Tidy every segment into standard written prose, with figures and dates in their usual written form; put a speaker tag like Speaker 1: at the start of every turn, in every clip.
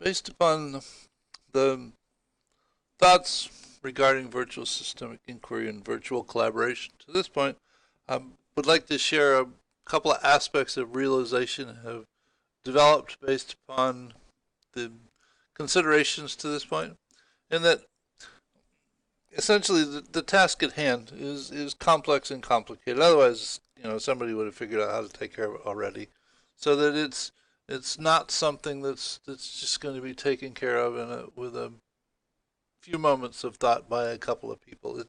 Speaker 1: Based upon the thoughts regarding virtual systemic inquiry and virtual collaboration to this point, I would like to share a couple of aspects of realization have developed based upon the considerations to this point, and that essentially the task at hand is complex and complicated. Otherwise, somebody would have figured out how to take care of it already. So that it's not something that's just going to be taken care of with a few moments of thought by a couple of people.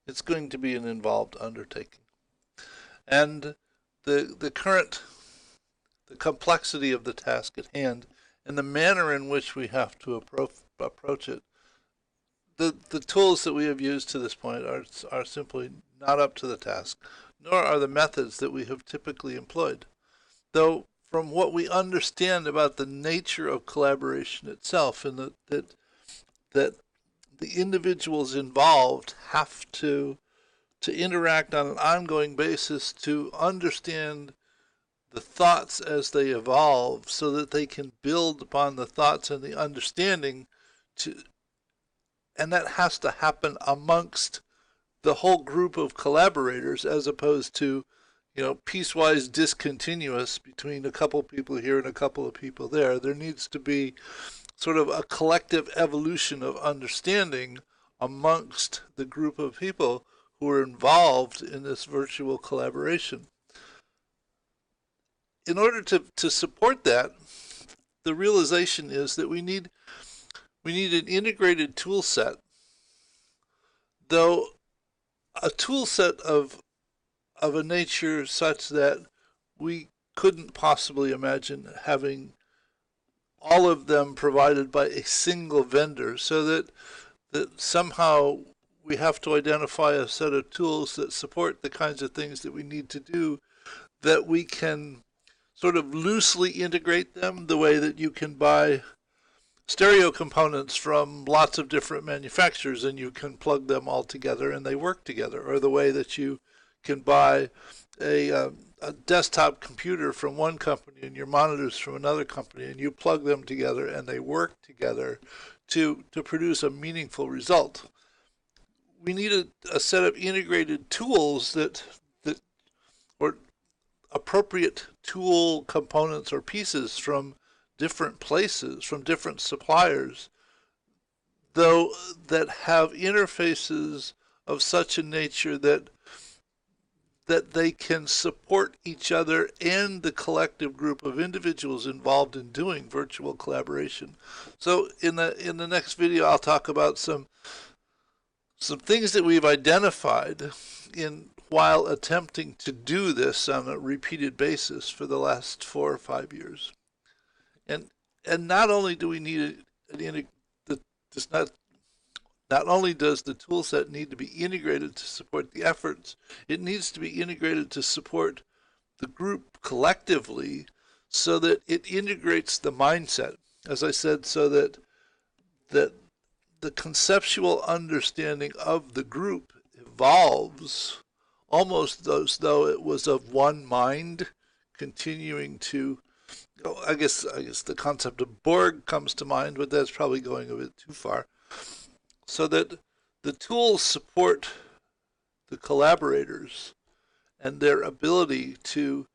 Speaker 1: It's going to be an involved undertaking, and the complexity of the task at hand and the manner in which we have to approach it. The tools that we have used to this point are simply not up to the task, nor are the methods that we have typically employed. Though from what we understand about the nature of collaboration itself, and that the individuals involved have to interact on an ongoing basis to understand the thoughts as they evolve so that they can build upon the thoughts and the understanding and that has to happen amongst the whole group of collaborators as opposed to piecewise discontinuous between a couple people here and a couple of people there. There needs to be sort of a collective evolution of understanding amongst the group of people who are involved in this virtual collaboration. In order to support that, the realization is that we need an integrated tool set, though a tool set of a nature such that we couldn't possibly imagine having all of them provided by a single vendor, so that somehow we have to identify a set of tools that support the kinds of things that we need to do, that we can sort of loosely integrate them the way that you can buy stereo components from lots of different manufacturers and you can plug them all together and they work together, or the way that you can buy a desktop computer from one company and your monitors from another company and you plug them together and they work together to produce a meaningful result. We need a set of integrated tools or appropriate tool components or pieces from different places, from different suppliers, though that have interfaces of such a nature that they can support each other and the collective group of individuals involved in doing virtual collaboration. So in the next video, I'll talk about some things that we've identified while attempting to do this on a repeated basis for the last 4 or 5 years. And not only do we need not only does the tool set need to be integrated to support the efforts, it needs to be integrated to support the group collectively so that it integrates the mindset, as I said, so that the conceptual understanding of the group evolves almost as though it was of one mind, continuing to, I guess the concept of Borg comes to mind, but that's probably going a bit too far. So that the tools support the collaborators and their ability to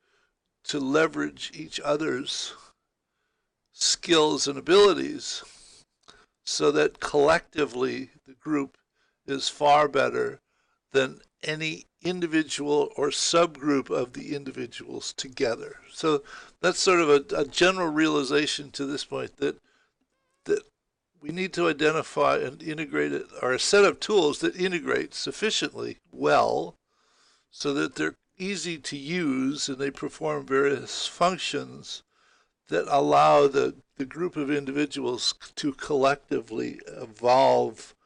Speaker 1: leverage each other's skills and abilities, so that collectively the group is far better than any individual or subgroup of the individuals together. So that's sort of a general realization to this point, that we need to identify and integrate it, or a set of tools that integrate sufficiently well so that they're easy to use and they perform various functions that allow the group of individuals to collectively evolve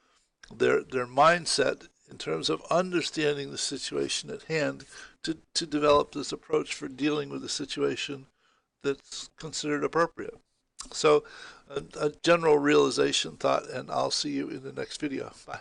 Speaker 1: their mindset in terms of understanding the situation at hand to develop this approach for dealing with the situation that's considered appropriate. So a general realization thought, and I'll see you in the next video. Bye.